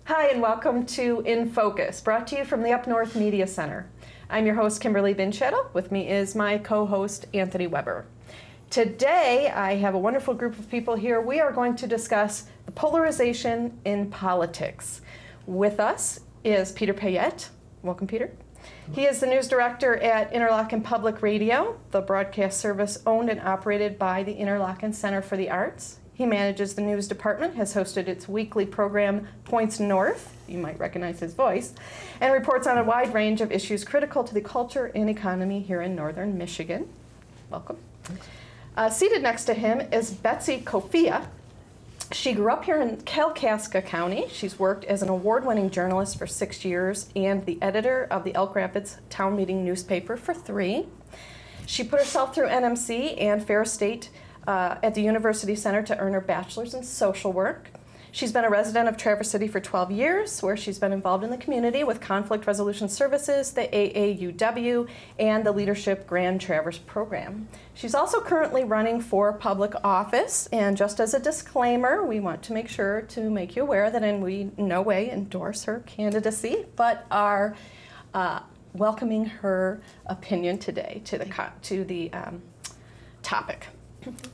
Hi, and welcome to In Focus, brought to you from the Up North Media Center. I'm your host, Kimberli Bindschatel. With me is my co-host, Anthony Weber. Today, I have a wonderful group of people here. We are going to discuss the polarization in politics. With us is Peter Payette. Welcome, Peter. He is the news director at Interlochen Public Radio, the broadcast service owned and operated by the Interlochen Center for the Arts. He manages the news department, has hosted its weekly program, Points North, you might recognize his voice, and reports on a wide range of issues critical to the culture and economy here in northern Michigan. Welcome. Seated next to him is Betsy Coffia. She grew up here in Kalkaska County. She's worked as an award-winning journalist for 6 years and the editor of the Elk Rapids Town Meeting newspaper for 3. She put herself through NMC and Ferris State at the University Center to earn her bachelor's in social work. She's been a resident of Traverse City for 12 years, where she's been involved in the community with conflict resolution services, the AAUW, and the Leadership Grand Traverse program. She's also currently running for public office, and just as a disclaimer, we want to make sure to make you aware that we in no way endorse her candidacy, but are welcoming her opinion today to the topic.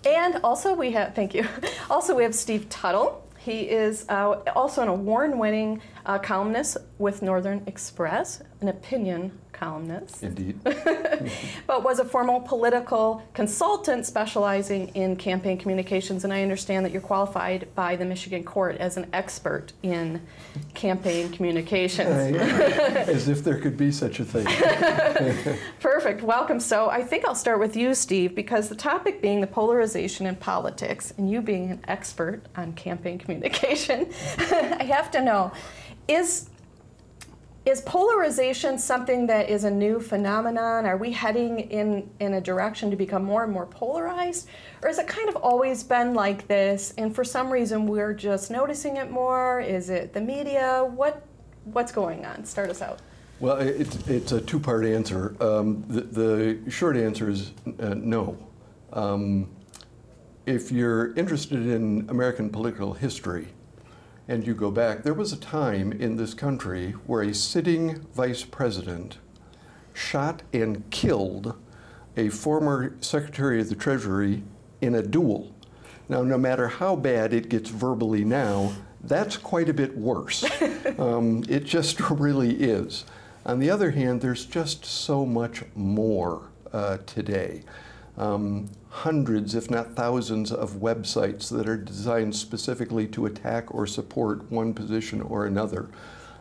And also we have, thank you, also we have Steve Tuttle. He is also an award-winning columnist with Northern Express, an opinion columnist. Indeed. But was a former political consultant specializing in campaign communications, and I understand that you're qualified by the Michigan court as an expert in campaign communications. As if there could be such a thing. Perfect, welcome. So I think I'll start with you, Steve, because the topic being the polarization in politics, and you being an expert on campaign communication, I have to know, is polarization something that is a new phenomenon? Are we heading in a direction to become more and more polarized? Or has it kind of always been like this, and for some reason we're just noticing it more? Is it the media? What's going on? Start us out. Well, it's a two-part answer. The short answer is no. If you're interested in American political history, and you go back, there was a time in this country where a sitting vice president shot and killed a former Secretary of the Treasury in a duel. Now, no matter how bad it gets verbally now, that's quite a bit worse. It just really is. On the other hand, there's just so much more today. Hundreds, if not thousands, of websites that are designed specifically to attack or support one position or another.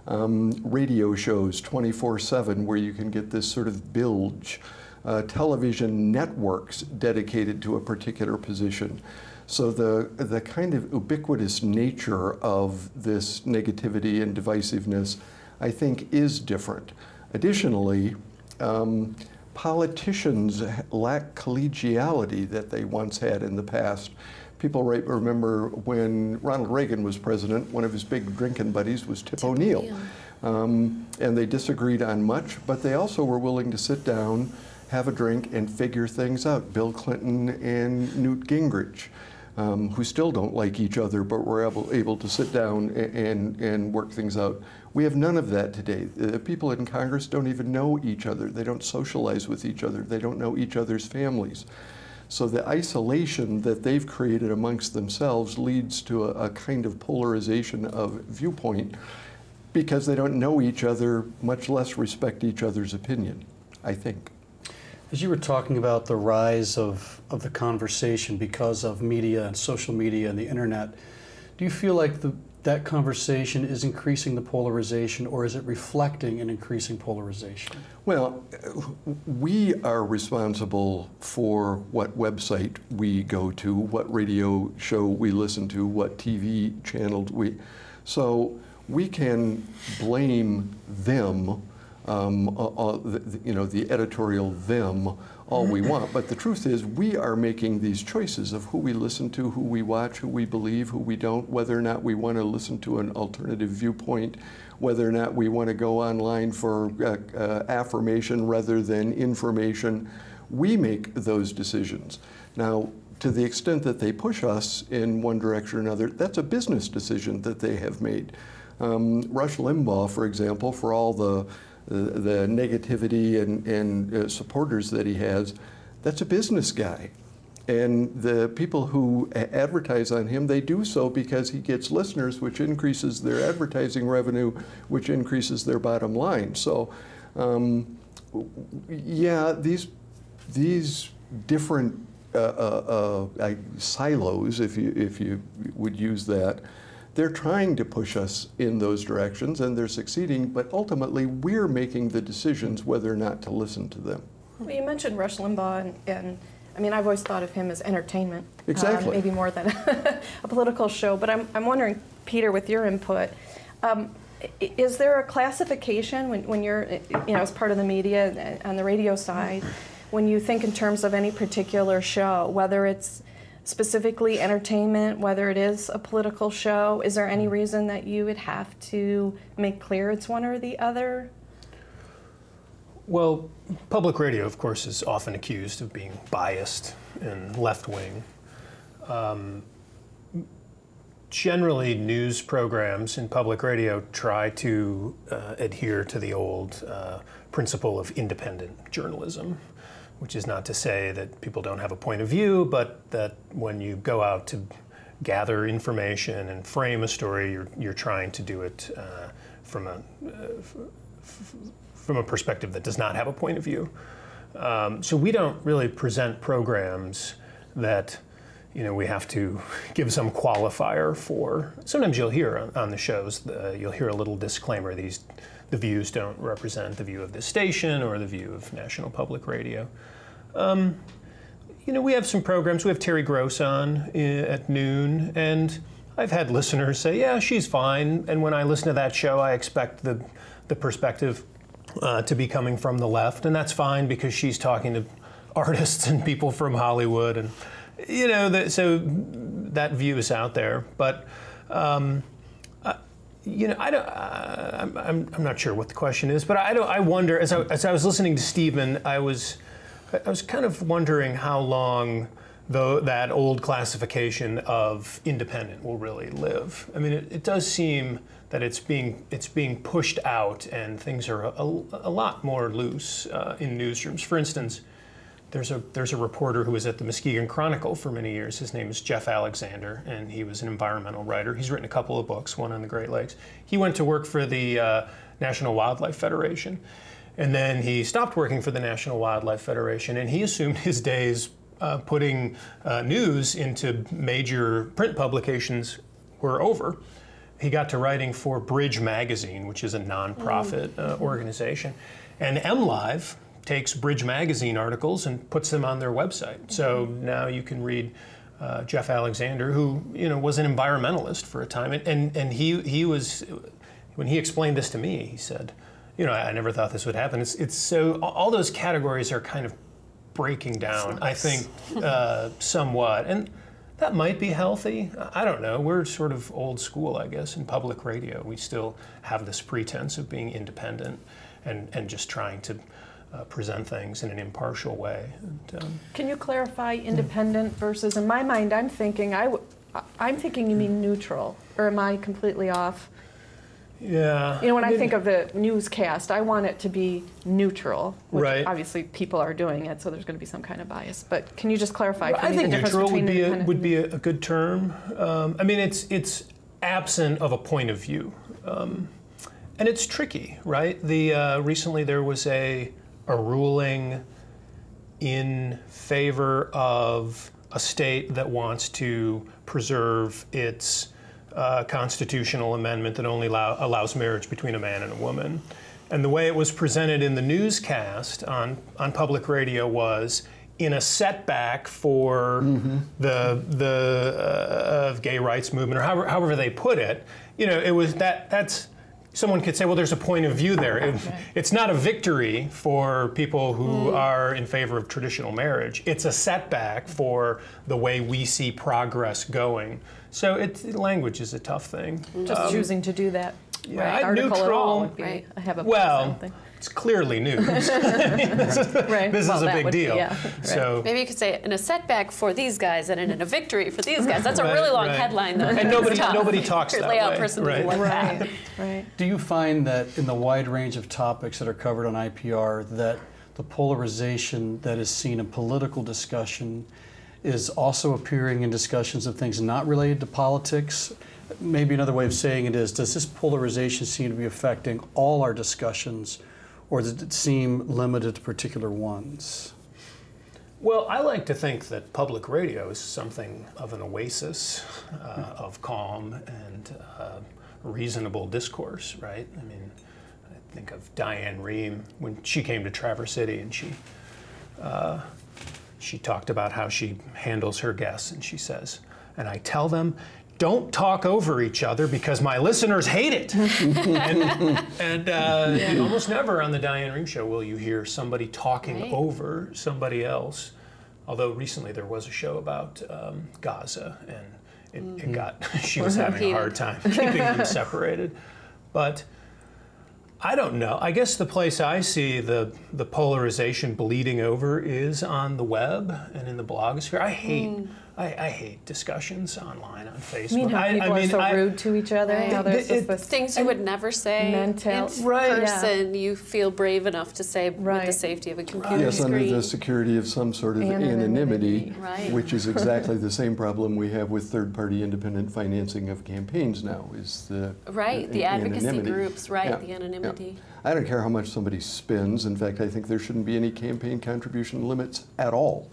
Radio shows 24/7 where you can get this sort of bilge. Television networks dedicated to a particular position. So the kind of ubiquitous nature of this negativity and divisiveness, I think, is different. Additionally, politicians lack collegiality that they once had in the past. People remember when Ronald Reagan was president, one of his big drinking buddies was Tip O'Neill. And they disagreed on much, but they also were willing to sit down, have a drink, and figure things out. Bill Clinton and Newt Gingrich, who still don't like each other, but were able to sit down and work things out. We have none of that today. The people in Congress don't even know each other. They don't socialize with each other. They don't know each other's families. So the isolation that they've created amongst themselves leads to a kind of polarization of viewpoint because they don't know each other, much less respect each other's opinion, I think. As you were talking about the rise of the conversation because of media and social media and the internet, do you feel like that conversation is increasing the polarization, or is it reflecting an increasing polarization? Well, we are responsible for what website we go to, what radio show we listen to, what TV channel so we can blame them, the editorial them, all we want. But the truth is, we are making these choices of who we listen to, who we watch, who we believe, who we don't, whether or not we want to listen to an alternative viewpoint, whether or not we want to go online for affirmation rather than information. We make those decisions. Now, to the extent that they push us in one direction or another, that's a business decision that they have made. Rush Limbaugh, for example, for all the negativity and supporters that he has, that's a business guy. And the people who advertise on him, they do so because he gets listeners, which increases their advertising revenue, which increases their bottom line. So, yeah, these different silos, if you would use that, they're trying to push us in those directions, and they're succeeding. But ultimately, we're making the decisions whether or not to listen to them. Well, you mentioned Rush Limbaugh, and I mean, I've always thought of him as entertainment. Exactly. Maybe more than a political show. But I'm wondering, Peter, with your input, is there a classification when you're, as part of the media on the radio side, when you think in terms of any particular show, whether it's specifically entertainment, whether it is a political show, is there any reason that you would have to make clear it's one or the other? Well, public radio, of course, is often accused of being biased and left-wing. Generally, news programs in public radio try to adhere to the old principle of independent journalism, which is not to say that people don't have a point of view, but that when you go out to gather information and frame a story, you're trying to do it from a perspective that does not have a point of view. So we don't really present programs that we have to give some qualifier for. Sometimes you'll hear on the shows, you'll hear a little disclaimer, the views don't represent the view of this station or the view of National Public Radio. We have some programs. We have Terry Gross on at noon, and I've had listeners say, yeah, she's fine. And when I listen to that show, I expect the perspective to be coming from the left, and that's fine because she's talking to artists and people from Hollywood, and so that view is out there. But I'm not sure what the question is, but I wonder, as I was listening to Stephen, I was kind of wondering how long that old classification of independent will really live. I mean, it does seem that it's being pushed out, and things are a lot more loose in newsrooms. For instance, there's a reporter who was at the Muskegon Chronicle for many years. His name is Jeff Alexander, and he was an environmental writer. He's written a couple of books, one on the Great Lakes. He went to work for the National Wildlife Federation, and then he stopped working for the National Wildlife Federation, and he assumed his days putting news into major print publications were over. He got to writing for Bridge Magazine, which is a nonprofit organization, and MLive takes Bridge Magazine articles and puts them on their website. So now you can read Jeff Alexander, who was an environmentalist for a time, and he was, when he explained this to me, he said, I never thought this would happen. It's so, all those categories are kind of breaking down, I think, somewhat. And that might be healthy. I don't know. We're sort of old school, I guess, in public radio. We still have this pretense of being independent and just trying to present things in an impartial way. And, can you clarify independent versus, in my mind, I'm thinking you mean neutral, or am I completely off? Yeah. When I think of the newscast, I want it to be neutral, which right. Obviously people are doing it, so there's going to be some kind of bias. But can you just clarify for I me think the difference neutral between would be a good term. I mean, it's absent of a point of view, and it's tricky, right? Recently there was a ruling in favor of a state that wants to preserve its constitutional amendment that only allows marriage between a man and a woman. And the way it was presented in the newscast on public radio was in a setback for the gay rights movement, or however they put it. It was that's. Someone could say, well, there's a point of view there. It's not a victory for people who are in favor of traditional marriage. It's a setback for the way we see progress going. So language is a tough thing. Just choosing to do that. Yeah, Article at all would be, right. I have a something. It's clearly news. This is a big deal. Yeah, So Maybe you could say, in a setback for these guys and in a victory for these guys. That's a really long headline, though. And nobody talks that layout way. person Right. doesn't like that. Right. Do you find that in the wide range of topics that are covered on IPR that the polarization that is seen in political discussion is also appearing in discussions of things not related to politics? Maybe another way of saying it is, does this polarization seem to be affecting all our discussions, or does it seem limited to particular ones? Well, I like to think that public radio is something of an oasis of calm and reasonable discourse, right? I mean, I think of Diane Rehm when she came to Traverse City, and she talked about how she handles her guests, and she says, and I tell them, don't talk over each other because my listeners hate it. and almost never on the Diane Rehm show will you hear somebody talking over somebody else. Although recently there was a show about Gaza, and it got she was having a hard time keeping them separated. But I don't know. I guess the place I see the polarization bleeding over is on the web and in the blogosphere. I hate discussions online on Facebook. You mean how people are so rude to each other? Right. How there's just this Things you would never say in person, you feel brave enough to say with the safety of a computer Yes, screen. under the security of some sort of anonymity, Right. which is exactly the same problem we have with third-party independent financing of campaigns now, is the the advocacy anonymity. groups, Yeah, the anonymity. yeah. I don't care how much somebody spends. In fact, I think there shouldn't be any campaign contribution limits at all.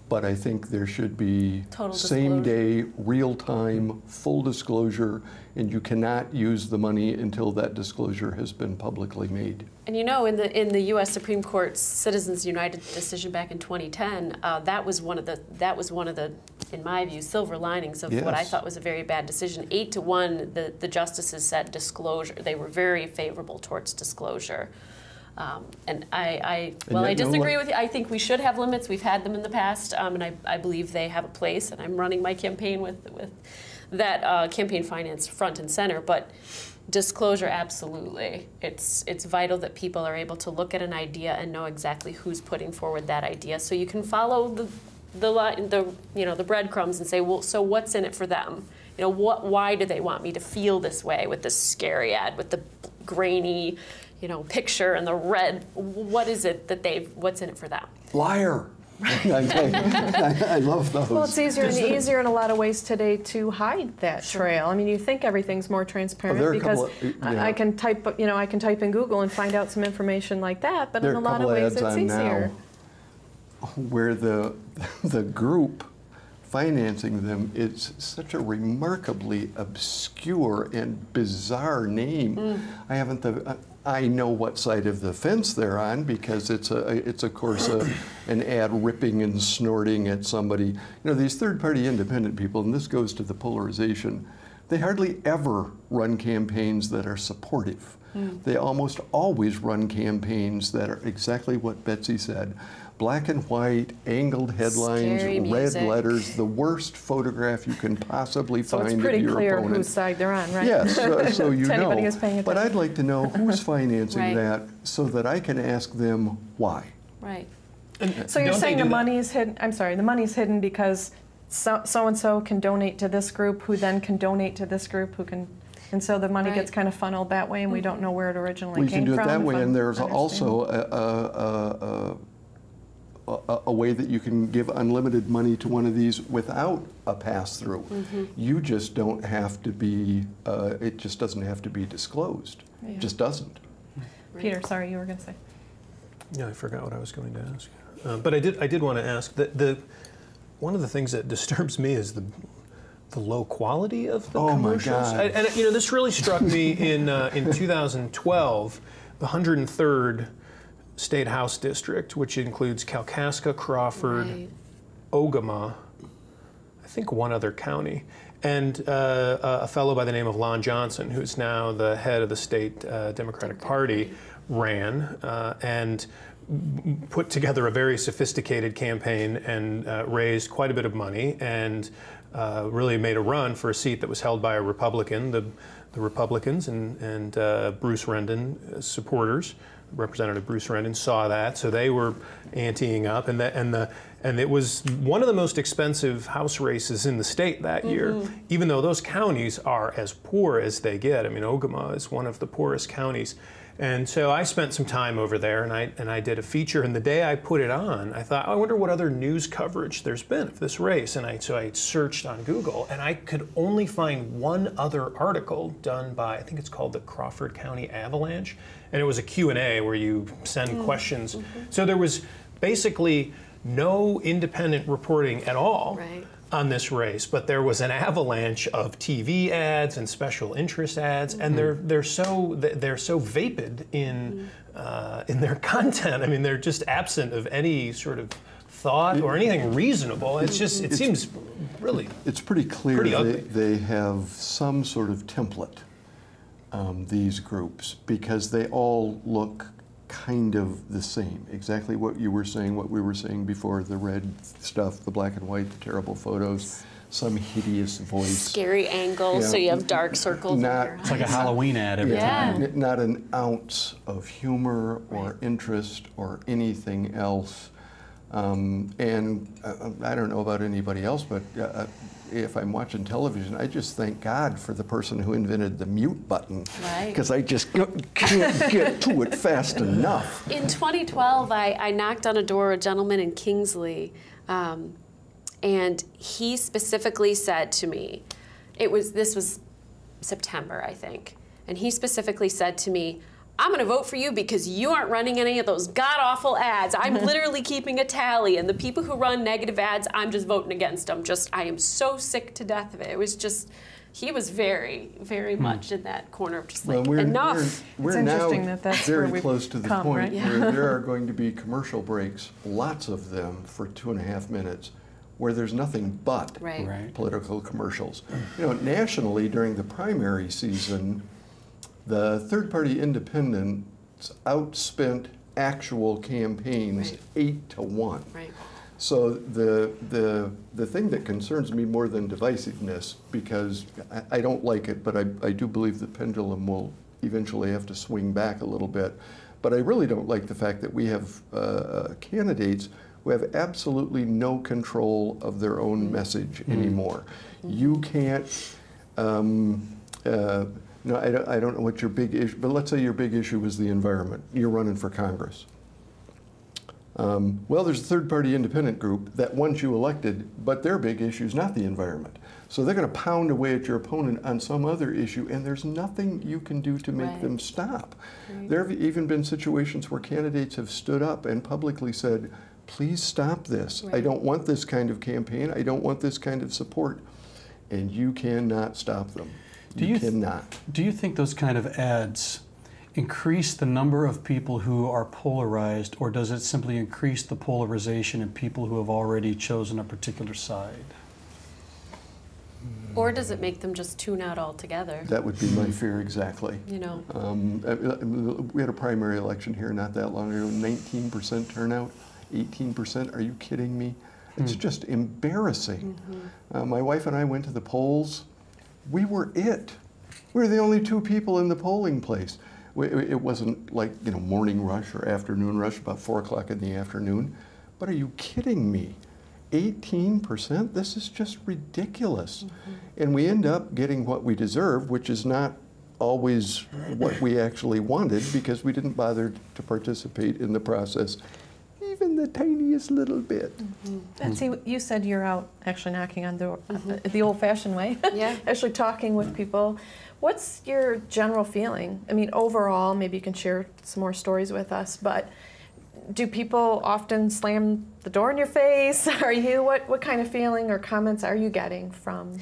But I think there should be same-day, real-time, full disclosure, and you cannot use the money until that disclosure has been publicly made. And you know, in the U.S. Supreme Court's Citizens United decision back in 2010, that was one of the, in my view, silver linings of what I thought was a very bad decision. 8-1, the justices said disclosure. They were very favorable towards disclosure. And I disagree with you. I think we should have limits. We've had them in the past, and I believe they have a place. And I'm running my campaign with that campaign finance front and center. But disclosure, absolutely. It's vital that people are able to look at an idea and know exactly who's putting forward that idea, so you can follow the breadcrumbs and say, well, so what's in it for them? You know, why do they want me to feel this way with this scary ad, with the grainy, picture and the red? What is it that what's in it for them? Liar. I love those. Well, it's easier in a lot of ways today to hide that trail. I mean, you think everything's more transparent because I can type, I can type in Google and find out some information like that. But in a lot of ways, it's easier. Where the group financing them is such a remarkably obscure and bizarre name. I know what side of the fence they're on because it's of course an ad ripping and snorting at somebody. These third-party independent people, and this goes to the polarization, they hardly ever run campaigns that are supportive. They almost always run campaigns that are exactly what Betsy said. Black and white, angled headlines, red letters, the worst photograph you can possibly find of your opponent. So it's pretty clear whose side they're on, right? Yes, so you know. Who's paying attention. But I'd like to know who's financing that so that I can ask them why. Right. So you're saying the money's hidden, I'm sorry, the money's hidden because so-and-so can donate to this group, who then can donate to this group, who can... And so the money gets kind of funneled that way, and we don't know where it originally came from. We can do it that way, and there's also a way that you can give unlimited money to one of these without a pass-through. You just don't have to be, it just doesn't have to be disclosed. It just doesn't. Peter, sorry, you were going to say. Yeah, I forgot what I was going to ask. But I did want to ask, that one of the things that disturbs me is the low quality of the commercials. My God. And this really struck me in 2012, the 103rd State House District, which includes Kalkaska, Crawford, Ogama, I think one other county, and a fellow by the name of Lon Johnson, who's now the head of the state Democratic Party, ran and put together a very sophisticated campaign and raised quite a bit of money and really made a run for a seat that was held by a Republican. The Republicans and Bruce Rendon supporters, Representative Bruce Rendon, saw that, so they were anteing up, and it was one of the most expensive House races in the state that year, even though those counties are as poor as they get. I mean, Ogama is one of the poorest counties. And so I spent some time over there, and I did a feature. And the day I put it on, I thought, I wonder what other news coverage there's been of this race. And so I searched on Google, and I could only find one other article done by, I think it's called the Crawford County Avalanche, and it was a Q&A where you send questions. So there was basically no independent reporting at all. Right. On this race, but there was an avalanche of TV ads and special interest ads, and they're so vapid in their content. I mean, they're just absent of any sort of thought or anything reasonable. It seems really. It's pretty clear pretty ugly. They have some sort of template. These groups, because they all look kind of the same. Exactly what you were saying, what we were saying before, the red stuff, the black and white, the terrible photos, some hideous voice. Scary angles, so you have dark circles. It's like a Halloween ad every time. Not an ounce of humor or interest or anything else. And I don't know about anybody else, but if I'm watching television, I just thank God for the person who invented the mute button, because I just can't get to it fast enough. In 2012, I knocked on a door, a gentleman in Kingsley, and he specifically said to me, this was September, I think, and he specifically said to me, I'm going to vote for you because you aren't running any of those god-awful ads. I'm literally keeping a tally, and the people who run negative ads, I'm just voting against them. I am so sick to death of it. It was just, he was very, very much in that corner of just like, enough. We're now that's very close to the point right? where there are going to be commercial breaks, lots of them for 2.5 minutes, where there's nothing but political commercials. You know, nationally during the primary season, the third-party independents outspent actual campaigns 8-1. Right. So the thing that concerns me more than divisiveness, because I don't like it, but I do believe the pendulum will eventually have to swing back a little bit. But I really don't like the fact that we have candidates who have absolutely no control of their own message anymore. You can't. No, I don't know what your big issue, but let's say your big issue is the environment. You're running for Congress. Well, there's a third-party independent group that wants you elected, but their big issue is not the environment. So they're going to pound away at your opponent on some other issue, and there's nothing you can do to make them stop. There have even been situations where candidates have stood up and publicly said, please stop this. I don't want this kind of campaign. I don't want this kind of support. And you cannot stop them. You cannot. Do you think those kind of ads increase the number of people who are polarized, or does it simply increase the polarization in people who have already chosen a particular side? Or does it make them just tune out altogether? That would be my fear, exactly. You know. We had a primary election here not that long ago, 19% turnout, 18%. Are you kidding me? It's just embarrassing. My wife and I went to the polls. We were it. We were the only 2 people in the polling place. It wasn't like, you know, morning rush or afternoon rush, about 4 o'clock in the afternoon. But are you kidding me? 18%? This is just ridiculous. And we end up getting what we deserve, which is not always what we actually wanted, because we didn't bother to participate in the process even the tiniest little bit. Betsy, you said you're out actually knocking on the door the old-fashioned way, actually talking with people. What's your general feeling? I mean, overall, maybe you can share some more stories with us, but do people often slam the door in your face? What kind of feeling or comments are you getting from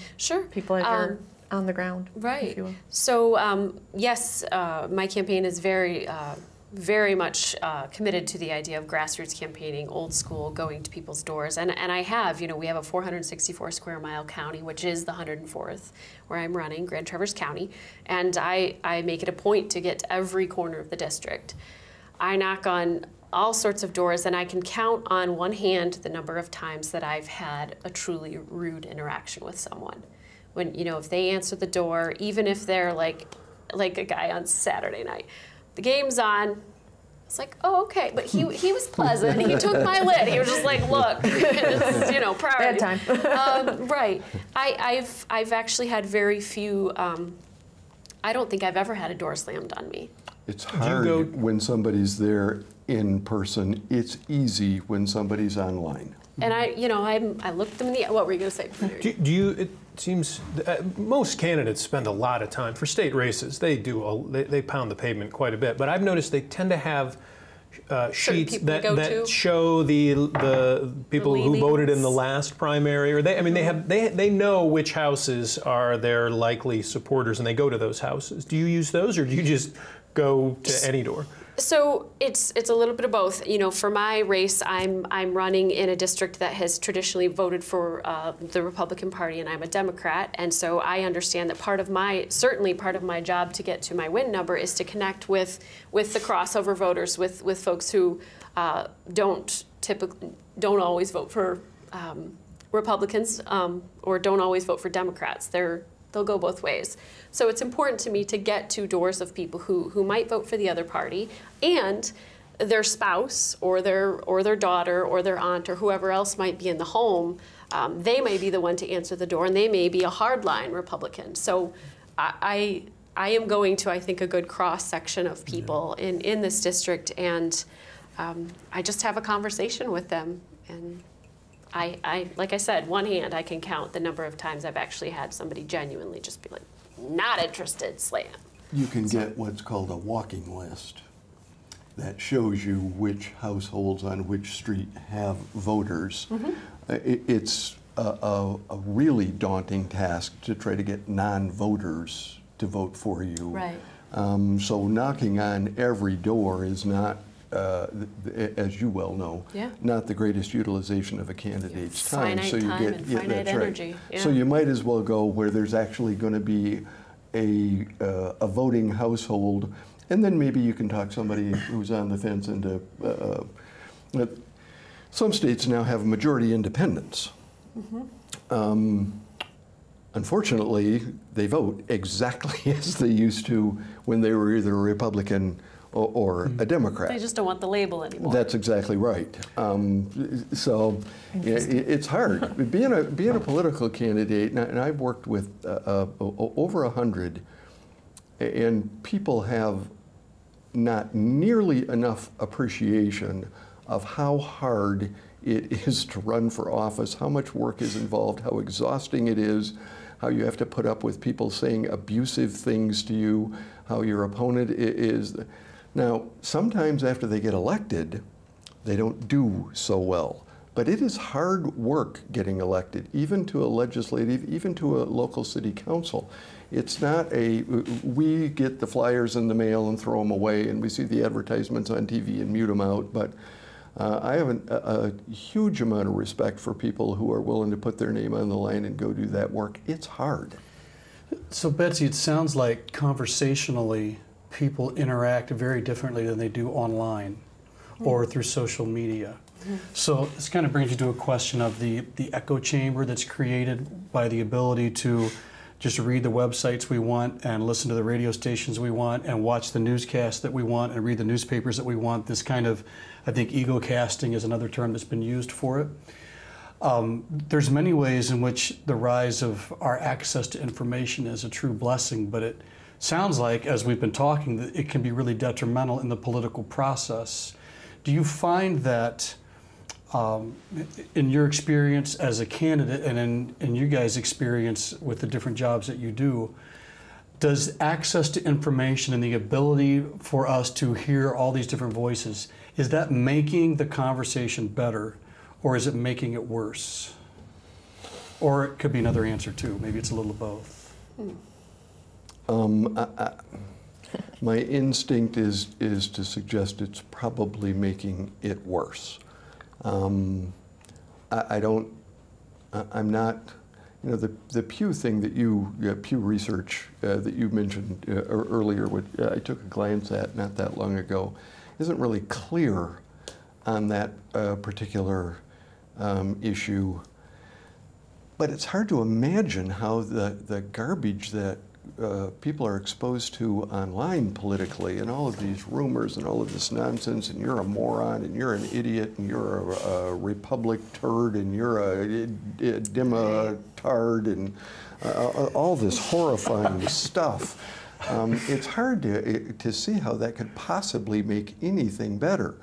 people that are on the ground? Right. If you will? So, yes, my campaign is very much committed to the idea of grassroots campaigning, old school, going to people's doors. And I have, you know, we have a 464 square mile county, which is the 104th where I'm running, Grand Traverse County. And I make it a point to get to every corner of the district. I knock on all sorts of doors, and I can count on one hand the number of times that I've had a truly rude interaction with someone. When, you know, if they answer the door, even if they're like a guy on Saturday night, the game's on. It's like, oh, okay, but he was pleasant. He took my lid. He was just like, look, it's, you know, priority. Bad time. Right. I've actually had very few. I don't think I've ever had a door slammed on me. It's hard when somebody's there in person. It's easy when somebody's online. And I looked them in the. What were you going to say? Do you? It seems most candidates spend a lot of time for state races. They pound the pavement quite a bit. But I've noticed they tend to have sheets that show the people who voted in the last primary, or they know which houses are their likely supporters, and they go to those houses. Do you use those, or do you just go to any door? So it's a little bit of both. You know, for my race, I'm running in a district that has traditionally voted for the Republican Party, and I'm a Democrat. And so I understand that part of my job to get to my win number is to connect with the crossover voters, with folks who don't always vote for Republicans or don't always vote for Democrats. They'll go both ways. So it's important to me to get to doors of people who might vote for the other party, and their spouse or their daughter or their aunt or whoever else might be in the home. They may be the one to answer the door, and they may be a hardline Republican. So I am going to, I think, a good cross section of people in this district, and I just have a conversation with them. And I like I said, one hand I can count the number of times I've actually had somebody genuinely just be like, not interested, slam. You can get what's called a walking list that shows you which households on which street have voters. Mm-hmm. It's a really daunting task to try to get non-voters to vote for you. Right. So knocking on every door is not, as you well know, not the greatest utilization of a candidate's time. So you get finite energy. Right. Yeah. So you might as well go where there's actually going to be a voting household, and then maybe you can talk somebody who's on the fence into. Some states now have majority independents. Mm-hmm. Unfortunately, they vote exactly as they used to when they were either a Republican or a Democrat. They just don't want the label anymore. That's exactly right. So it's hard. Being a political candidate, and I've worked with over 100, and people have not nearly enough appreciation of how hard it is to run for office, how much work is involved, how exhausting it is, how you have to put up with people saying abusive things to you, how your opponent is. Now, sometimes after they get elected, they don't do so well. But it is hard work getting elected, even to a legislative, even to a local city council. It's not we get the flyers in the mail and throw them away, and we see the advertisements on TV and mute them out. But I have a huge amount of respect for people who are willing to put their name on the line and go do that work. It's hard. So Betsy, it sounds like conversationally, people interact very differently than they do online or through social media. So this kind of brings you to a question of the echo chamber that's created by the ability to just read the websites we want and listen to the radio stations we want and watch the newscasts that we want and read the newspapers that we want. This kind of, I think, ego casting is another term that's been used for it. There's many ways in which the rise of our access to information is a true blessing, but it sounds like, as we've been talking, that it can be really detrimental in the political process. Do you find that, in your experience as a candidate and in you guys' experience with the different jobs that you do, does access to information and the ability for us to hear all these different voices, is that making the conversation better, or is it making it worse? Or it could be another answer too. Maybe it's a little of both. My instinct is to suggest it's probably making it worse. I'm not, you know, the Pew thing that Pew Research that you mentioned earlier, which I took a glance at not that long ago, isn't really clear on that particular issue. But it's hard to imagine how the garbage that people are exposed to online politically, and all of these rumors and all of this nonsense, and you're a moron, and you're an idiot, and you're a Republic turd, and you're a Demotard, and all this horrifying stuff. It's hard to see how that could possibly make anything better.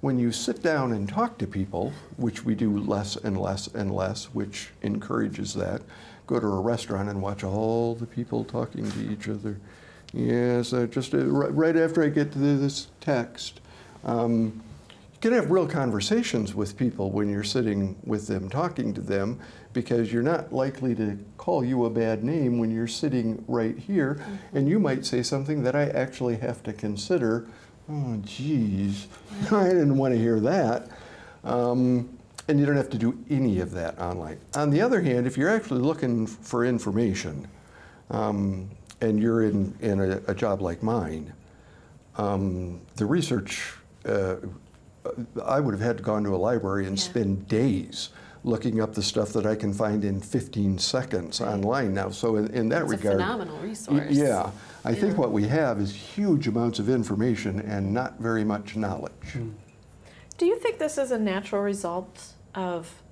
When you sit down and talk to people, which we do less and less and less, which encourages that, go to a restaurant and watch all the people talking to each other. Yes, just right after I get to this text. You can have real conversations with people when you're sitting with them, talking to them, because you're not likely to call you a bad name when you're sitting right here, and you might say something that I actually have to consider. Oh, geez, I didn't want to hear that. And you don't have to do any of that online. On the other hand, if you're actually looking for information, and you're in a job like mine, the research, I would have had to go into a library and spend days looking up the stuff that I can find in 15 seconds online now. So in that regard, it's a phenomenal resource. Yeah, I think what we have is huge amounts of information and not very much knowledge. Do you think this is a natural result of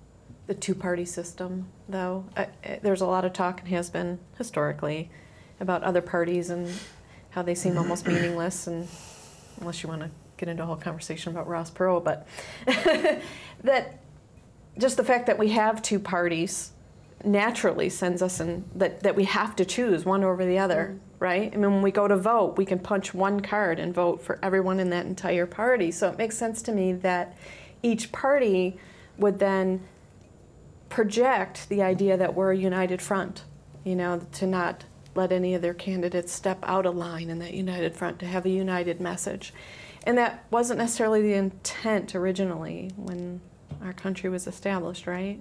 the two-party system, though? There's a lot of talk, and has been historically, about other parties and how they seem almost meaningless, and unless you want to get into a whole conversation about Ross Perot, but that just the fact that we have two parties naturally sends us in that we have to choose one over the other, right? I mean, when we go to vote, we can punch one card and vote for everyone in that entire party. So it makes sense to me that each party would then project the idea that we're a united front, you know, to not let any of their candidates step out of line in that united front, to have a united message. And that wasn't necessarily the intent originally when our country was established, right?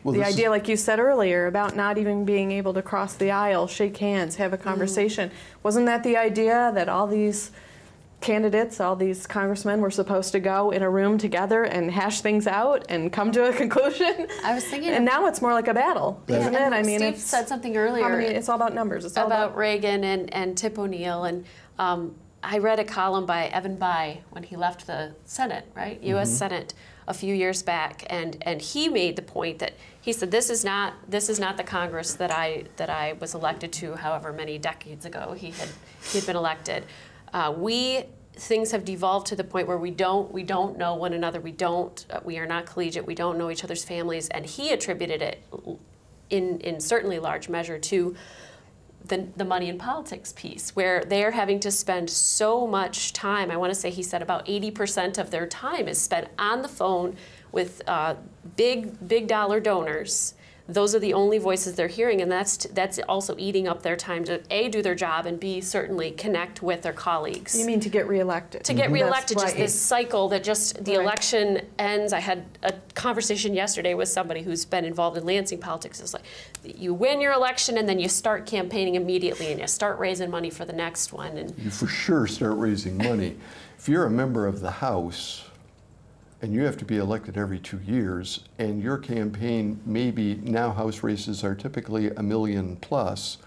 Well, the idea, like you said earlier, about not even being able to cross the aisle, shake hands, have a conversation. Wasn't that the idea that all these candidates, all these congressmen were supposed to go in a room together and hash things out and come to a conclusion? I was thinking, and now it's more like a battle, isn't it? I mean, Steve said something earlier. It's all about numbers. It's all about Reagan and Tip O'Neill, and I read a column by Evan Bayh when he left the Senate, right, U.S. Senate, a few years back, and he made the point that he said this is not the Congress that I was elected to, however many decades ago he had been elected. Things have devolved to the point where we don't know one another. We are not collegiate. We don't know each other's families, and he attributed it in certainly large measure to the money in politics piece, where they're having to spend so much time. I want to say he said about 80% of their time is spent on the phone with big dollar donors. Those are the only voices they're hearing, and that's also eating up their time to A, do their job, and B, certainly connect with their colleagues. You mean to get reated? To get reelected, just this cycle that just the election ends. I had a conversation yesterday with somebody who's been involved in Lansing politics. It's like you win your election and then you start campaigning immediately and you start raising money for the next one. And you for sure start raising money. If you're a member of the House and you have to be elected every 2 years, and your campaign, maybe now House races are typically $1 million plus,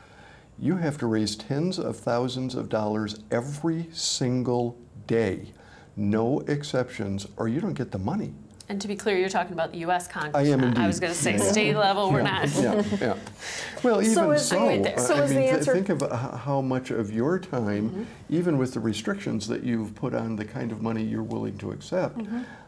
you have to raise tens of thousands of dollars every single day, no exceptions, or you don't get the money. And to be clear, you're talking about the U.S. Congress. I am indeed. I was going to say state level, we're not. Yeah. Well, even so, is the answer, think of how much of your time, even with the restrictions that you've put on the kind of money you're willing to accept,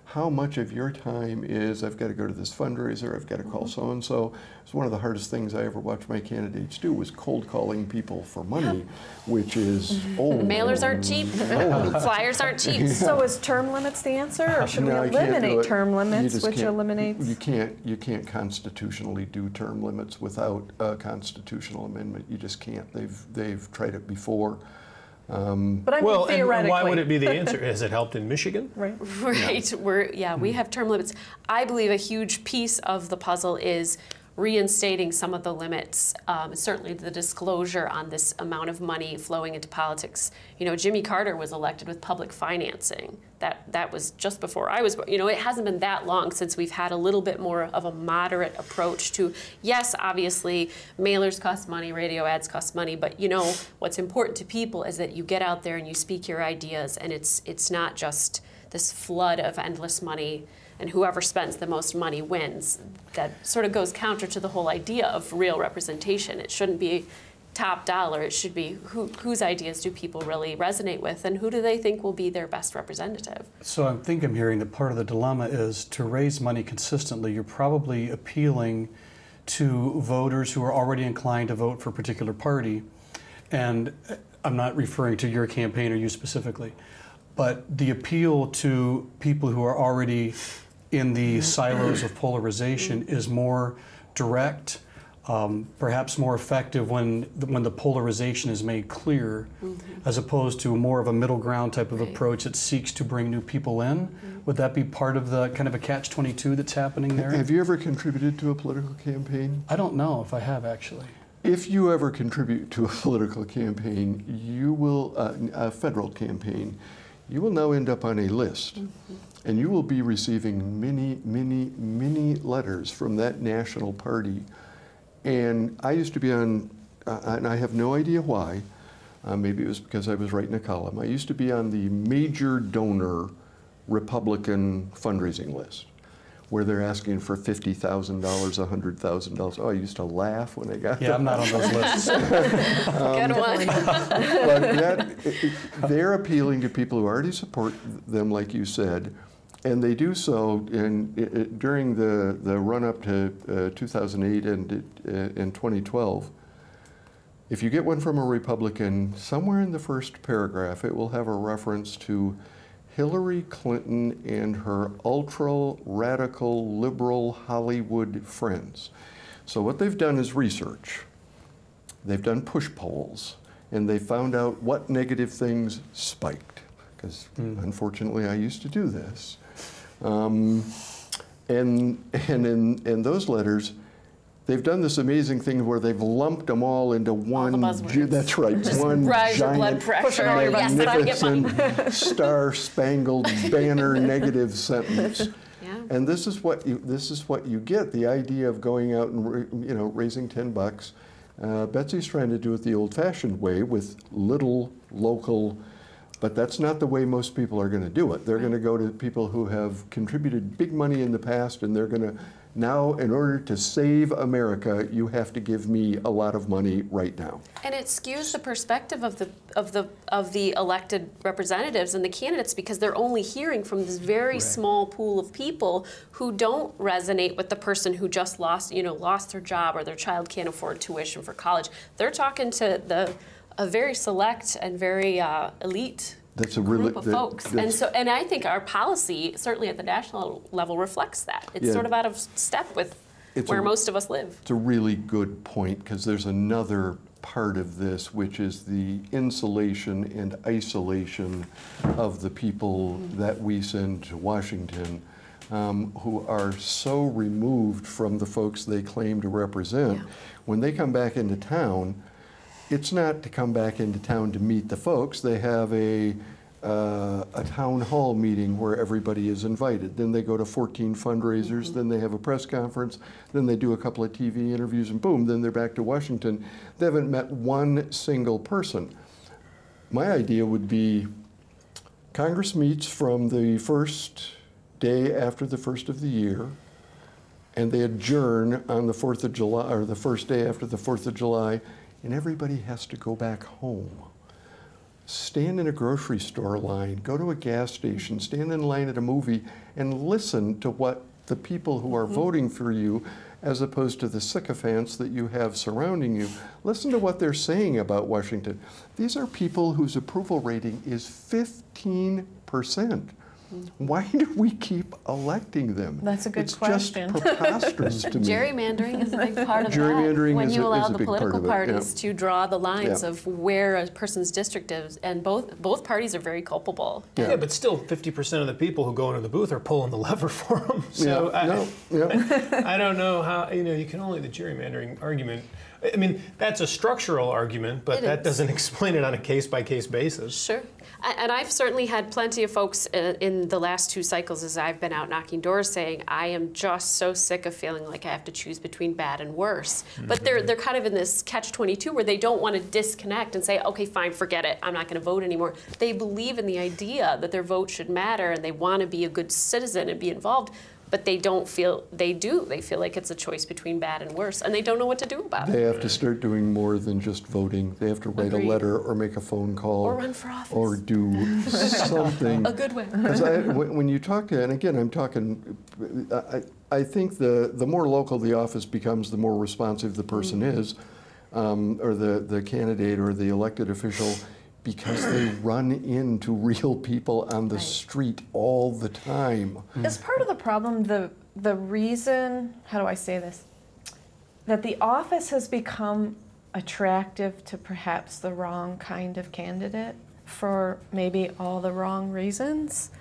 how much of your time is, I've got to go to this fundraiser, I've got to call so-and-so. It's one of the hardest things I ever watched my candidates do was cold calling people for money, which is, mailers aren't cheap, flyers aren't cheap. So is term limits the answer, or should we eliminate term limits, which eliminates? You can't constitutionally do term limits without a constitutional amendment. You just can't. They've tried it before. But I mean, theoretically. And why would it be the answer? Has it helped in Michigan? Right. We have term limits. I believe a huge piece of the puzzle is reinstating some of the limits, certainly the disclosure on this amount of money flowing into politics. You know, Jimmy Carter was elected with public financing. That was just before I was born. You know, it hasn't been that long since we've had a little bit more of a moderate approach to, yes, obviously, mailers cost money, radio ads cost money, but you know, what's important to people is that you get out there and you speak your ideas, and it's not just this flood of endless money and whoever spends the most money wins. That sort of goes counter to the whole idea of real representation. It shouldn't be top dollar. It should be whose ideas do people really resonate with, and who do they think will be their best representative? So I think I'm hearing that part of the dilemma is to raise money consistently, you're probably appealing to voters who are already inclined to vote for a particular party. And I'm not referring to your campaign or you specifically, but the appeal to people who are already in the silos of polarization is more direct, perhaps more effective when the polarization is made clear, as opposed to more of a middle ground type of approach that seeks to bring new people in. Would that be part of the kind of a catch-22 that's happening there? Have you ever contributed to a political campaign? I don't know if I have, actually. If you ever contribute to a political campaign, you will, a federal campaign, you will now end up on a list. And you will be receiving many, many, many letters from that national party. And I used to be on, and I have no idea why, maybe it was because I was writing a column, I used to be on the major donor Republican fundraising list, where they're asking for $50,000, $100,000. Oh, I used to laugh when I got that. Yeah, I'm not on those lists. Good one. But they're appealing to people who already support them, like you said, and they do so during the run-up to 2008 and 2012. If you get one from a Republican, somewhere in the first paragraph, it will have a reference to Hillary Clinton and her ultra-radical liberal Hollywood friends. So what they've done is research. They've done push polls, and they found out what negative things spiked. Because unfortunately, I used to do this. And in those letters, they've done this amazing thing where they've lumped them all into one. That's right, one rise your blood giant, pressure. magnificent, star-spangled banner negative sentence. Yeah. And this is what you get. The idea of going out and raising $10. Betsy's trying to do it the old-fashioned way with little local. But that's not the way most people are going to do it. They're going to go to people who have contributed big money in the past, and they're going to now, in order to save America, you have to give me a lot of money right now. And it skews the perspective of the elected representatives and the candidates, because they're only hearing from this very small pool of people who don't resonate with the person who just lost their job, or their child can't afford tuition for college. They're talking to a very select and very elite group of folks. And I think our policy, certainly at the national level, reflects that. It's sort of out of step with where most of us live. It's a really good point, because there's another part of this, which is the insulation and isolation of the people that we send to Washington, who are so removed from the folks they claim to represent. Yeah. When they come back into town, it's not to come back into town to meet the folks. They have a town hall meeting where everybody is invited. Then they go to 14 fundraisers, then they have a press conference, then they do a couple of TV interviews, and boom, then they're back to Washington. They haven't met one single person. My idea would be Congress meets from the first day after the first of the year, and they adjourn on the 4th of July, or the first day after the 4th of July, and everybody has to go back home. Stand in a grocery store line, go to a gas station, stand in line at a movie, and listen to what the people who are voting for you, as opposed to the sycophants that you have surrounding you, listen to what they're saying about Washington. These are people whose approval rating is 15%. Why do we keep electing them? That's a good question. It's just preposterous to me. Gerrymandering is a big part of Gerrymandering that. When is you a- allow is a the big part political of it, parties yeah. to draw the lines Yeah. of where a person's district is, and both parties are very culpable. Yeah, but still 50% of the people who go into the booth are pulling the lever for them. So I don't know how, you can only, the gerrymandering argument, I mean, that's a structural argument, but that doesn't explain it on a case-by-case basis. Sure. And I've certainly had plenty of folks in the last 2 cycles as I've been out knocking doors saying, I am just so sick of feeling like I have to choose between bad and worse. But they're kind of in this catch-22 where they don't want to disconnect and say, okay, fine, forget it. I'm not going to vote anymore. They believe in the idea that their vote should matter and they want to be a good citizen and be involved. But they don't feel, they do. They feel like it's a choice between bad and worse, and they don't know what to do about it. They have to start doing more than just voting. They have to write Agreed. a letter or make a phone call. Or run for office. Or do something. A good way. Because when you talk to, and again, I'm talking, I think the more local the office becomes, the more responsive the person is, or the candidate or the elected official, because they run into real people on the street all the time. Is part of the problem the reason, how do I say this, that the office has become attractive to perhaps the wrong kind of candidate for maybe all the wrong reasons?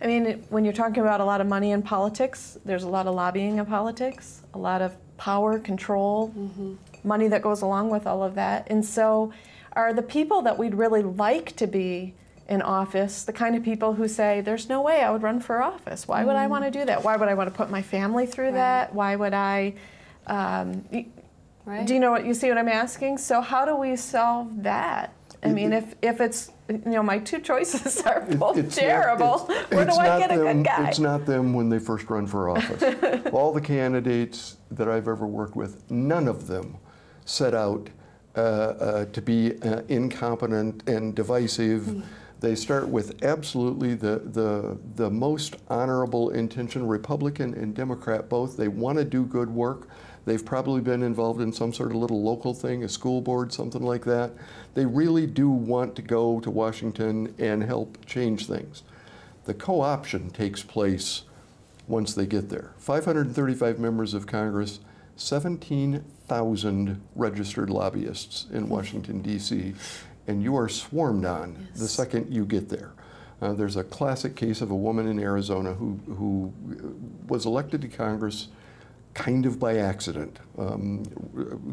I mean, when you're talking about a lot of money in politics, there's a lot of lobbying in politics, a lot of power, control, money that goes along with all of that. And so are the people that we'd really like to be in office the kind of people who say, there's no way I would run for office. Why would I want to do that? Why would I want to put my family through that? Why would I, do you know what, you see what I'm asking? So how do we solve that? I mean, if it's, my 2 choices are both terrible, where do I get a good guy? It's not them when they first run for office. All the candidates that I've ever worked with, none of them set out to be incompetent and divisive. They start with absolutely the most honorable intention, Republican and Democrat both. They want to do good work. They've probably been involved in some sort of little local thing, a school board, something like that. They really do want to go to Washington and help change things. The co-option takes place once they get there. 535 members of Congress, 17,000 registered lobbyists in Washington, D.C., and you are swarmed on the second you get there. There's a classic case of a woman in Arizona who was elected to Congress kind of by accident.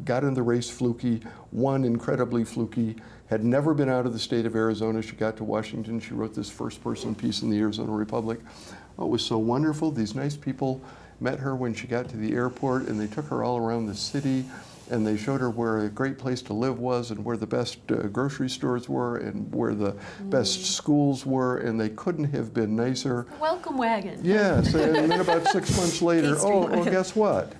Got in the race fluky, won incredibly fluky, had never been out of the state of Arizona. She got to Washington. She wrote this first-person piece in the Arizona Republic. Oh, it was so wonderful. These nice people met her when she got to the airport, and they took her all around the city, and they showed her where a great place to live was and where the best grocery stores were and where the best schools were, and they couldn't have been nicer. Welcome wagon. Yes, and then about 6 months later, oh, guess what?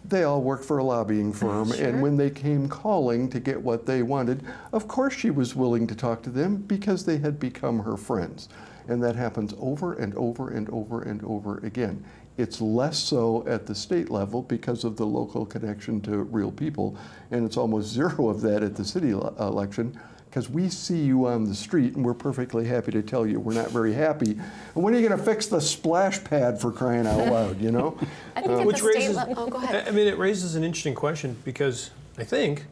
They all work for a lobbying firm, and when they came calling to get what they wanted, of course she was willing to talk to them because they had become her friends. And that happens over and over and over and over again. It's less so at the state level because of the local connection to real people, and it's almost zero of that at the city election because we see you on the street and we're perfectly happy to tell you we're not very happy. And when are you going to fix the splash pad, for crying out loud, you know? I think Which at the state raises, level, oh, go ahead. I mean, it raises an interesting question because I think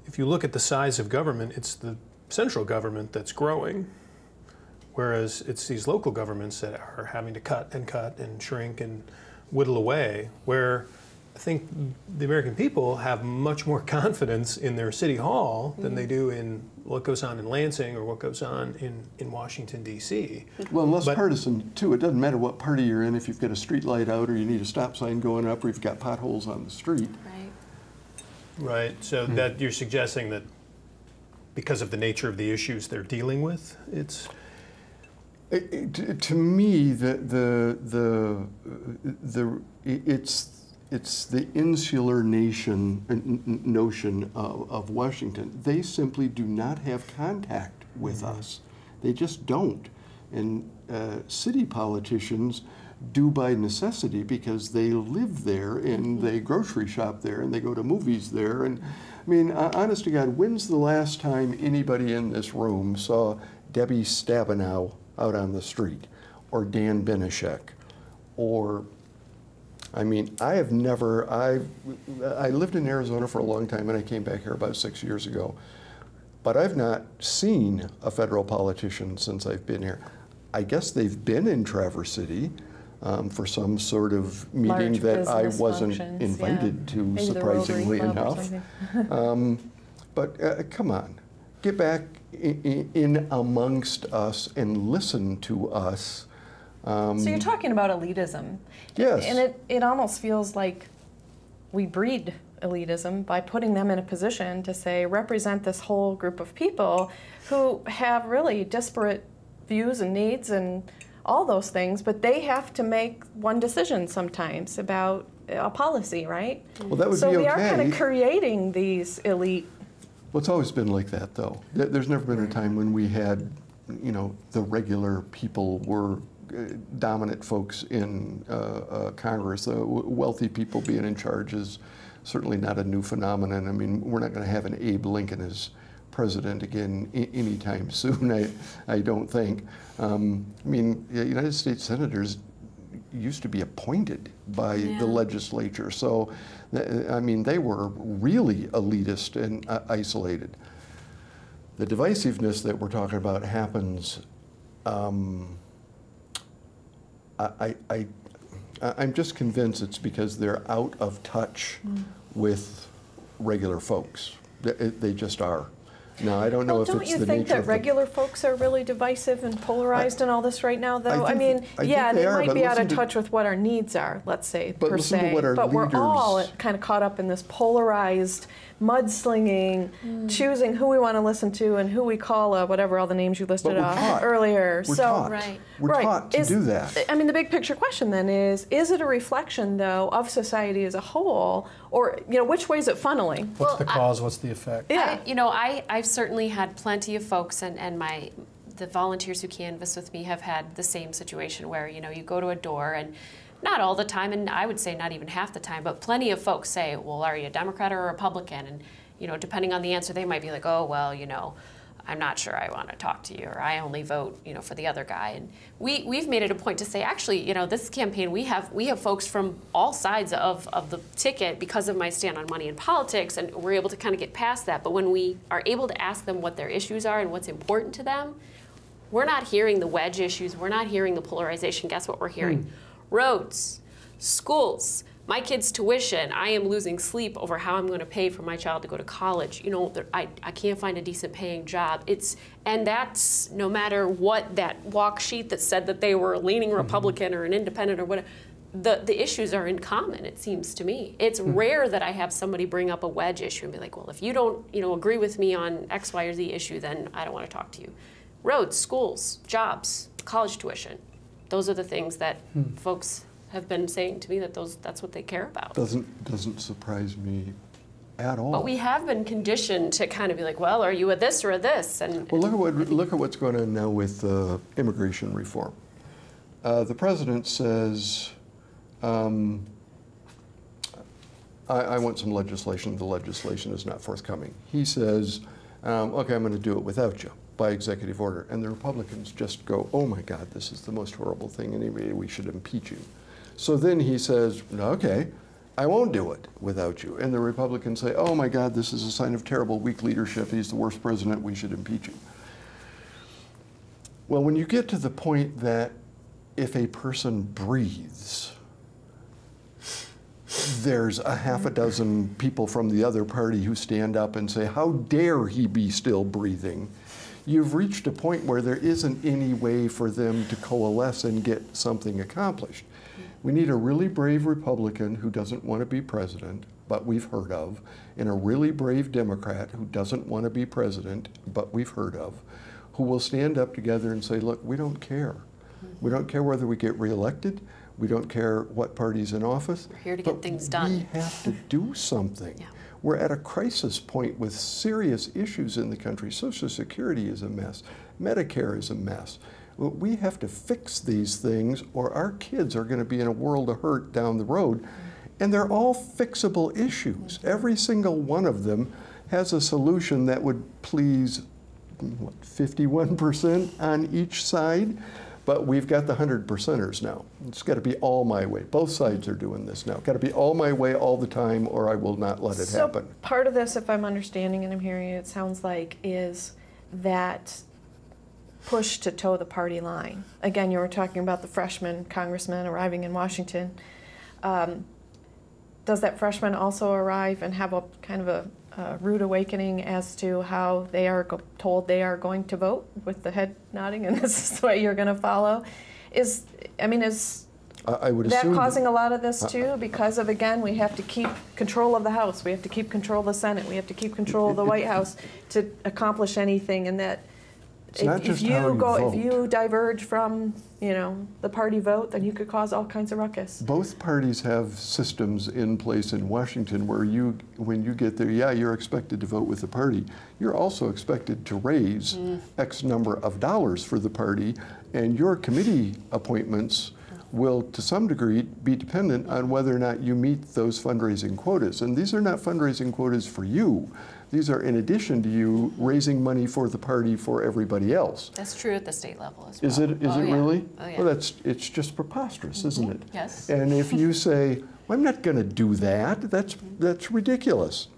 if you look at the size of government, it's the central government that's growing, whereas it's these local governments that are having to cut and shrink and whittle away, where I think the American people have much more confidence in their city hall than they do in what goes on in Lansing or what goes on in Washington, D.C. Well, and less partisan, too. It doesn't matter what party you're in if you've got a street light out or you need a stop sign going up or you've got potholes on the street. Right, so that you're suggesting that because of the nature of the issues they're dealing with, it's... To me, it's the insular notion of Washington. They simply do not have contact with us. They just don't. And city politicians do by necessity because they live there and they grocery shop there and they go to movies there. And I mean, honest to God, when's the last time anybody in this room saw Debbie Stabenow out on the street? or Dan Bindschatel, or, I mean, I lived in Arizona for a long time, and I came back here about 6 years ago. But I've not seen a federal politician since I've been here. I guess they've been in Traverse City for some sort of meeting Large that I business wasn't functions, invited yeah. to, Maybe the surprisingly Rotary Club or enough. something. But come on, get back in amongst us and listen to us. So you're talking about elitism. Yes. And it almost feels like we breed elitism by putting them in a position to say, represent this whole group of people who have really disparate views and needs and all those things, but they have to make one decision sometimes about a policy, right? Well, that would so be okay. we are kind of creating these elite. Well, it's always been like that, though. There's never been a time when we had, you know, the regular people were dominant folks in Congress. Wealthy people being in charge is certainly not a new phenomenon. I mean, we're not going to have an Abe Lincoln as president again anytime soon, I don't think. I mean, United States senators used to be appointed by the legislature. So, I mean, they were really elitist and isolated. The divisiveness that we're talking about happens, I'm just convinced it's because they're out of touch with regular folks. They just are. Now, I don't know if it's the nature of Don't you think that regular folks are really divisive and polarized and all this right now, though? I mean, yeah, they might be out of touch with what our needs are, let's say, per se. But we're all kind of caught up in this polarized, mudslinging, choosing who we want to listen to and who we call whatever all the names you listed off earlier. We're taught. We're taught to do that. I mean, the big picture question then is it a reflection, though, of society as a whole, or, you know, which way is it funneling? What's the cause? What's the effect? Yeah. I've certainly had plenty of folks, and the volunteers who canvass with me have had the same situation where, you know, you go to a door and not all the time, and I would say not even half the time, but plenty of folks say, well, are you a Democrat or a Republican? And, you know, depending on the answer, they might be like, oh, well, you know, I'm not sure I want to talk to you, or I only vote, you know, for the other guy. And we've made it a point to say, actually, you know, this campaign, we have folks from all sides of the ticket because of my stand on money and politics, and we're able to kind of get past that. But when we are able to ask them what their issues are and what's important to them, we're not hearing the wedge issues, we're not hearing the polarization. Guess what we're hearing? Roads, schools, my kid's tuition. I am losing sleep over how I'm going to pay for my child to go to college. You know, I can't find a decent paying job. And that's no matter what that walk sheet that said that they were a leaning Republican or an independent or whatever. The issues are in common, it seems to me. It's rare that I have somebody bring up a wedge issue and be like, well, if you don't, you know, agree with me on X, Y, or Z issue, then I don't want to talk to you. Roads, schools, jobs, college tuition. Those are the things that folks have been saying to me that's what they care about. Doesn't surprise me at all. But we have been conditioned to kind of be like, well, are you a this or a this? And well, look at what's going on now with immigration reform. The president says, I want some legislation. The legislation is not forthcoming. He says, okay, I'm going to do it without you, by executive order. And the Republicans just go, oh my God, this is the most horrible thing. Anyway, we should impeach you. So then he says, okay, I won't do it without you. And the Republicans say, oh my God, this is a sign of terrible, weak leadership. He's the worst president. We should impeach him. Well, when you get to the point that if a person breathes, there's a half a dozen people from the other party who stand up and say, how dare he be still breathing? You've reached a point where there isn't any way for them to coalesce and get something accomplished. We need a really brave Republican who doesn't want to be president, but we've heard of, and a really brave Democrat who doesn't want to be president, but we've heard of, who will stand up together and say, look, we don't care. We don't care whether we get reelected. We don't care what party's in office. We're here to get things done. We have to do something. Yeah. We're at a crisis point with serious issues in the country. Social Security is a mess. Medicare is a mess. Well, we have to fix these things or our kids are going to be in a world of hurt down the road. And they're all fixable issues. Every single one of them has a solution that would please, what, 51% on each side? But we've got the 100%ers now. It's got to be all my way. Both sides are doing this now. Got to be all my way all the time, or I will not let it happen. So part of this, if I'm understanding and I'm hearing it sounds like, is that push to toe the party line. Again, you were talking about the freshman congressman arriving in Washington. Does that freshman also arrive and have a kind of a rude awakening as to how they are told they are going to vote, with the head nodding and this is the way you're going to follow? I would that assume causing a lot of this too, because of, again, we have to keep control of the House, we have to keep control of the Senate, we have to keep control of the White House to accomplish anything, and that if you diverge from, the party vote, then you could cause all kinds of ruckus. Both parties have systems in place in Washington where when you get there, you're expected to vote with the party. You're also expected to raise X number of dollars for the party, and your committee appointments will, to some degree, be dependent on whether or not you meet those fundraising quotas. And these are not fundraising quotas for you. These are in addition to you raising money for the party for everybody else. That's true at the state level as well. Is it really? Oh, yeah. Well, it's just preposterous, isn't it? Yes. And if you say, well, I'm not going to do that, that's ridiculous.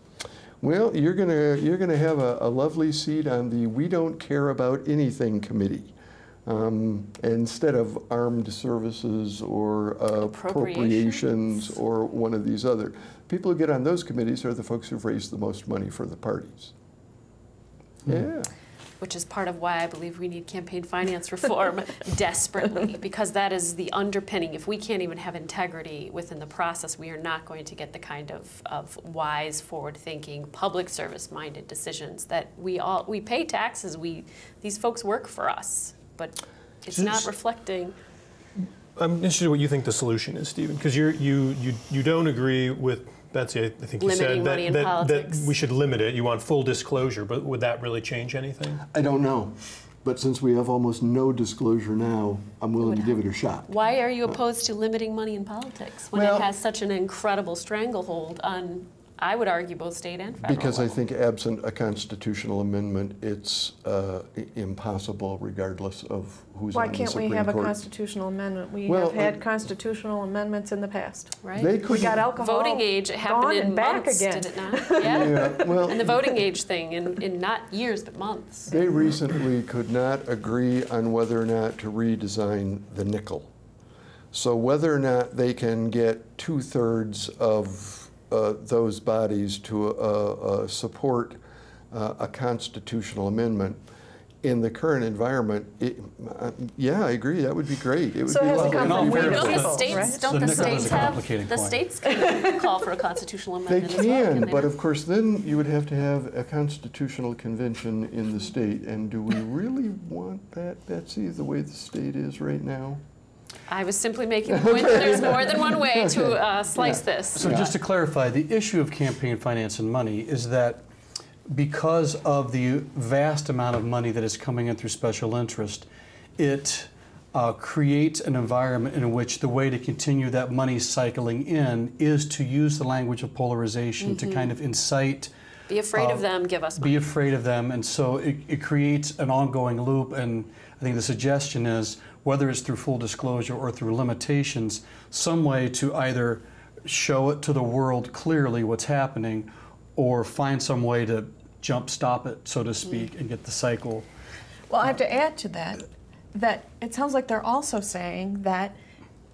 Well, you're gonna have a lovely seat on the We Don't Care About Anything committee. Instead of armed services or appropriations or one of these other. People who get on those committees are the folks who've raised the most money for the parties. Yeah. Which is part of why I believe we need campaign finance reform desperately, because that is the underpinning. If we can't even have integrity within the process, we are not going to get the kind of wise, forward-thinking, public service-minded decisions that we pay taxes. These folks work for us. But it's not reflecting. I'm interested in what you think the solution is, Stephen, because you don't agree with Betsy. I think you said that we should limit it. You want full disclosure, but would that really change anything? I don't know. But since we have almost no disclosure now, I'm willing to give it a shot. Why are you opposed to limiting money in politics when it has such an incredible stranglehold on, I would argue, both state and federal Because level? I think absent a constitutional amendment, it's impossible regardless of who's on the Supreme Court. Why can't we have a constitutional amendment? We have had constitutional amendments in the past. Right. We got alcohol voting age happened in months, did it not? Yeah. Well, and the voting age thing in not years but months. They recently could not agree on whether or not to redesign the nickel. So whether or not they can get 2/3 of those bodies to support a constitutional amendment in the current environment, I agree, that would be great. It would So be it has to lovely. come from we Don't the states have, the states can call for a constitutional They amendment as well, can, they but not? of course then you would have to have a constitutional convention in the state, and do we really want that, Betsy, the way the state is right now? I was simply making the point that there's more than one way to slice this. So just to clarify, the issue of campaign finance and money is that because of the vast amount of money that is coming in through special interest, it creates an environment in which the way to continue that money cycling in is to use the language of polarization to kind of incite. Be afraid of them, give us money. Be afraid of them, and so it creates an ongoing loop, and I think the suggestion is, whether it's through full disclosure or through limitations, some way to either show it to the world clearly what's happening, or find some way to stop it, so to speak, and get the cycle. Well, I have to add to that it sounds like they're also saying that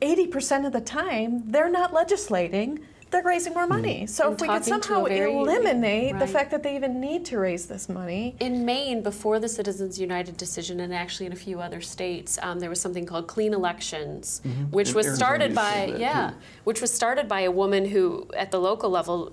80% of the time they're not legislating, they're raising more money. So if we could somehow eliminate the fact that they even need to raise this money. In Maine, before the Citizens United decision, and actually in a few other states, there was something called Clean Elections, which was started by a woman who, at the local level,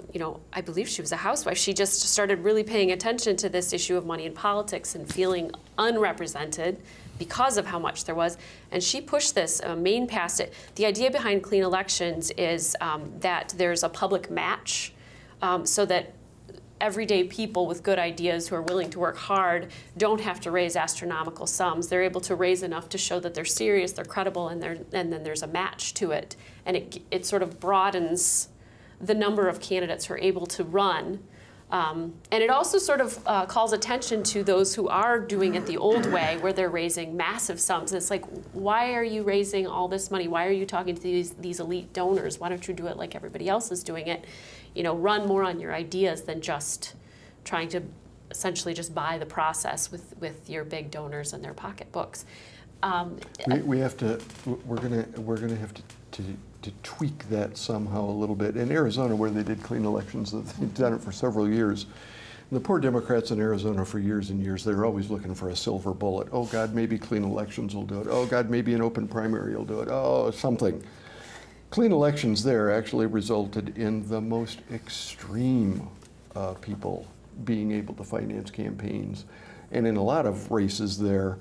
I believe she was a housewife. She just started really paying attention to this issue of money in politics and feeling unrepresented because of how much there was, and she pushed this. Maine passed it. The idea behind Clean Elections is that there's a public match, so that everyday people with good ideas who are willing to work hard don't have to raise astronomical sums. They're able to raise enough to show that they're serious, they're credible, and then there's a match to it, and it sort of broadens the number of candidates who are able to run And it also sort of calls attention to those who are doing it the old way, where they're raising massive sums. It's like, why are you raising all this money? Why are you talking to these elite donors? Why don't you do it like everybody else is doing it? You know, run more on your ideas than just trying to essentially just buy the process with your big donors and their pocketbooks. We're gonna have to tweak that somehow a little bit. In Arizona, where they did clean elections, they've done it for several years. And the poor Democrats in Arizona for years and years, they're always looking for a silver bullet. Oh God, maybe clean elections will do it. Oh God, maybe an open primary will do it. Oh, something. Clean elections there actually resulted in the most extreme people being able to finance campaigns. And in a lot of races there,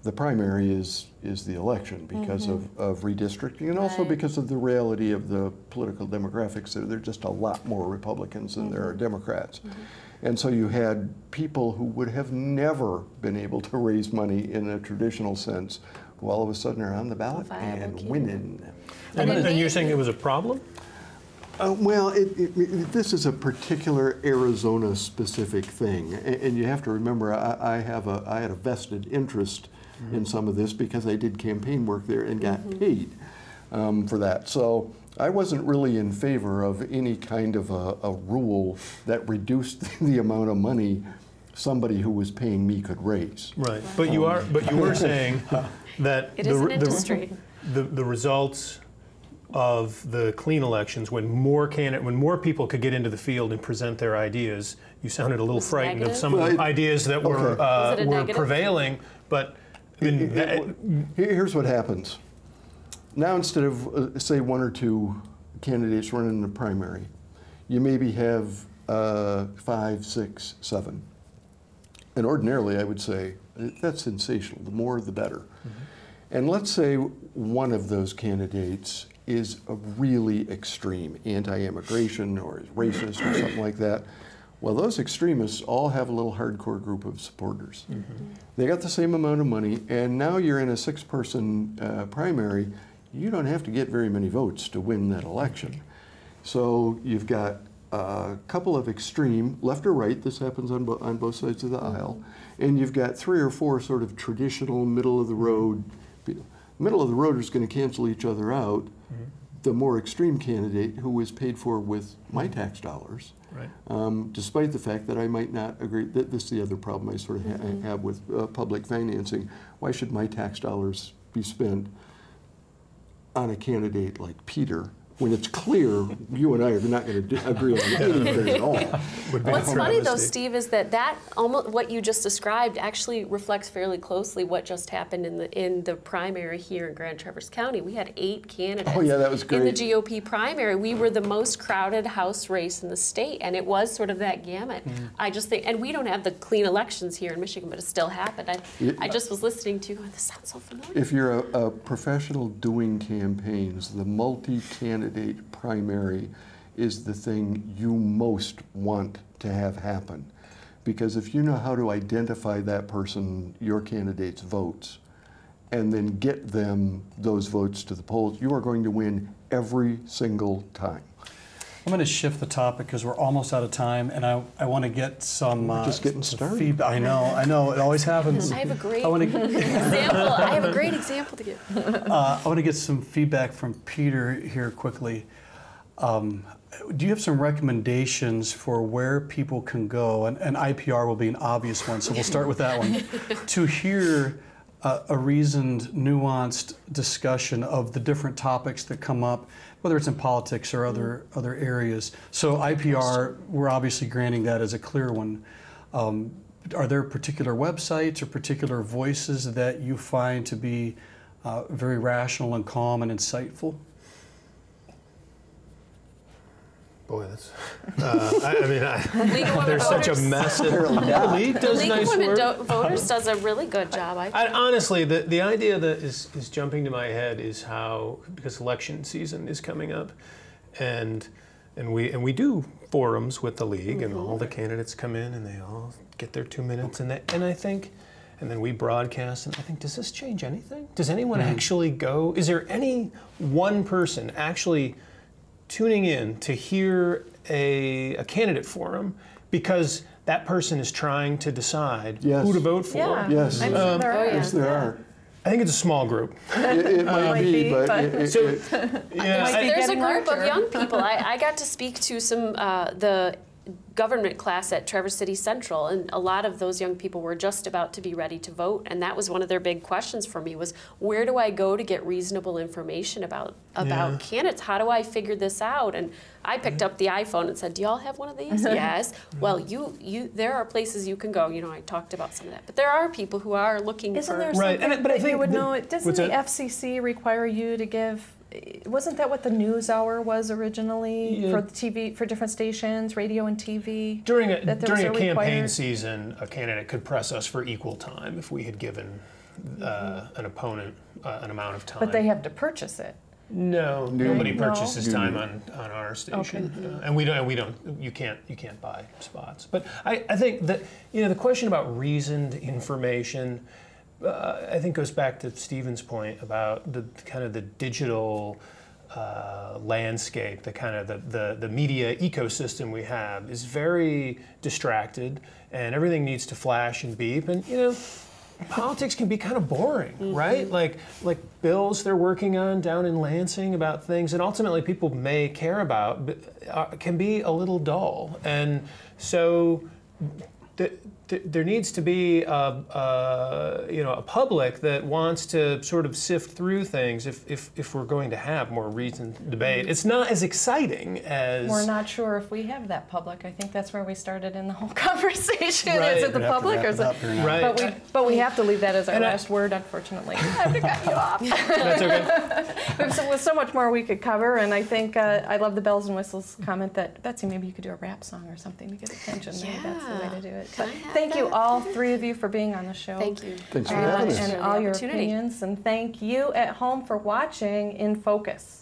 the primary is the election because of redistricting, and also because of the reality of the political demographics. There are just a lot more Republicans than there are Democrats. And so you had people who would have never been able to raise money in a traditional sense, who all of a sudden are on the ballot and winning. And you're saying it was a problem? Well, this is a particular Arizona-specific thing, and you have to remember I had a vested interest in some of this because I did campaign work there and got paid for that. So I wasn't really in favor of any kind of a rule that reduced the amount of money somebody who was paying me could raise. Right, but you were saying that it is an industry. The results of the clean elections, when more people could get into the field and present their ideas, you sounded a little frightened negative? of some of the ideas that were prevailing. But I mean, here's what happens. Now, instead of say 1 or 2 candidates running in the primary, you maybe have 5, 6, 7. And ordinarily, I would say that's sensational. The more, the better. And let's say one of those candidates is a really extreme, anti-immigration or is racist or something like that. Well, those extremists all have a little hardcore group of supporters. They got the same amount of money, and now you're in a 6-person primary. You don't have to get very many votes to win that election. So you've got a couple of extreme, left or right, this happens on both sides of the aisle, and you've got 3 or 4 sort of traditional, middle-of-the-road people. Middle-of-the-roaders going to cancel each other out. The more extreme candidate, who was paid for with my tax dollars, despite the fact that I might not agree. This is the other problem I sort of have with public financing. Why should my tax dollars be spent on a candidate like Peter, when it's clear you and I are not going to agree on anything at all? What's funny though, Steve, is that almost what you just described actually reflects fairly closely what just happened in the primary here in Grand Traverse County. We had 8 candidates. Oh yeah, that was great. In the GOP primary. We were the most crowded House race in the state, and it was sort of that gamut. I just think, and we don't have the clean elections here in Michigan, but it still happened. I just was listening to you going, this sounds so familiar. If you're a professional doing campaigns, the multi-candidate primary is the thing you most want to have happen. Because if you know how to identify that person, your candidate's votes, and then get them those votes to the polls, you are going to win every single time. I'm going to shift the topic because we're almost out of time, and I want to get some just getting started. feedback. I know, it always happens. I have a great example. I have a great example to give. I want to get some feedback from Peter here quickly. Do you have some recommendations for where people can go, and IPR will be an obvious one, so we'll start with that one, to hear a reasoned, nuanced discussion of the different topics that come up, whether it's in politics or other areas. So IPR, we're obviously granting that as a clear one. Are there particular websites or particular voices that you find to be very rational and calm and insightful? Boy, that's. There's such a mess. The League does League nice of Women work. Voters does a really good job. Honestly, the idea that is jumping to my head is how, because election season is coming up, and we do forums with the League, and all the candidates come in and they all get their 2 minutes, and I think. And then we broadcast, and I think, does this change anything? Does anyone actually go? Is there any one person actually tuning in to hear a candidate forum because that person is trying to decide Yes. who to vote for. Yeah, Yes. I'm sure there are. Yes, there are. I think it's a small group. It might be, but So, might yeah, be There's a getting group larger. of young people. I got to speak to some the government class at Traverse City Central, and a lot of those young people were just about to be ready to vote, and that was one of their big questions for me was, where do I go to get reasonable information about candidates? How do I figure this out? And I picked up the iPhone and said, do y'all have one of these? Yes. Well, there are places you can go. You know, I talked about some of that. But there are people who are looking Isn't for... there Right, something but I that think you would the- know? Doesn't what's the that? FCC require you to give? Wasn't that what the News Hour was originally for the TV, for different stations, radio and TV? during a that there was campaign required- season, a candidate could press us for equal time if we had given an opponent an amount of time. But they have to purchase it. No, nobody No. purchases time on our station, and we don't. You can't buy spots. But I think that the question about reasoned information, I think goes back to Stephen's point about the kind of the digital landscape, the kind of the media ecosystem we have is very distracted, and everything needs to flash and beep, and politics can be kind of boring, right? Like bills they're working on down in Lansing about things that ultimately people may care about, but can be a little dull. And so there needs to be a public that wants to sort of sift through things if we're going to have more reasoned debate. It's not as exciting as... We're not sure if we have that public. I think that's where we started in the whole conversation. Right. Is it the We'd have to public wrap or is it it? up here now. Right. But we have to leave that as our And last word, unfortunately. I have to cut you off. That's okay. There's so much more we could cover, and I think I love the bells and whistles comment that, Betsy, maybe you could do a rap song or something to get attention. Maybe that's the way to do it. Can But I have thank you, that? all three of you, for being on the show. Thank you. Thanks for having us. And For the all your opportunity. opinions. And thank you at home for watching In Focus.